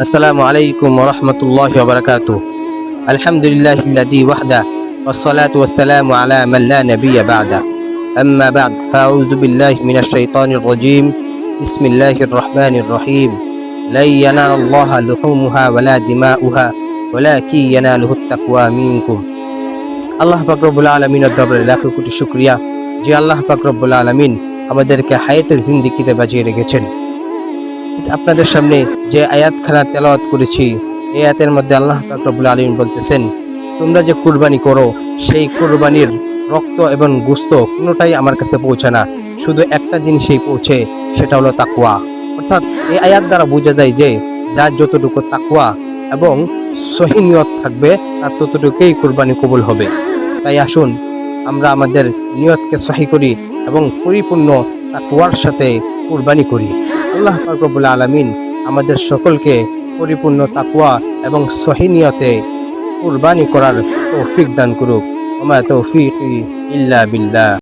আসসালামু আলাইকুম ওয়া রাহমাতুল্লাহি ওয়া বারাকাতুহু। আলহামদুলিল্লাহিল্লাযী ওয়াহদা ওয়াসসালাতু ওয়াসসালামু আলা মান লা নাবিয়্যা বা'দা। আম্মা বা'দ ফাআউযু বিল্লাহি মিনাশ শাইতানির রাজীম। বিসমিল্লাহির রহমানির রহিম। লা ইয়ানালাল্লাহা লুহুমুহা ওয়ালা দিমাউহা ওয়ালাকিন ইয়ানালুহুত তাকওয়া মিনকুম। আল্লাহ পাক রব্বুল আলামিনের দরবারে লাখো কোটি শুকরিয়া যে আল্লাহ পাক রব্বুল আলামিন আমাদেরকে হায়াতে জিন্দেগিতে বাঁচিয়ে রেখেছেন। আপনাদের সামনে যে আয়াতখানা তেলাওয়াত করেছি, এই আয়াতের মধ্যে আল্লাহ পাক রব্বুল আলামিন বলতেছেন, তোমরা যে কুরবানি করো সেই কুরবানির রক্ত এবং গোশত কোনোটাই আমার কাছে পৌঁছে না, শুধু একটা জিনিসই পৌঁছে, সেটা হলো তাকওয়া। অর্থাৎ এই আয়াত দ্বারা বোঝা যায় যে যার যতটুকু তাকওয়া এবং সহি নিয়ত থাকবে তার ততটুকুই কুরবানি কবুল হবে। তাই আসুন আমরা আমাদের নিয়তকে সহি করি এবং পরিপূর্ণ তাকওয়ার সাথে কুরবানি করি। আল্লাহ পাক রব্বুল আলামিন আমাদের সকলকে পরিপূর্ণ তাকওয়া এবং সহি নিয়তে কুরবানি করার তৌফিক দান করুক। ওয়া মা তৌফিকি ইল্লা বিল্লাহ।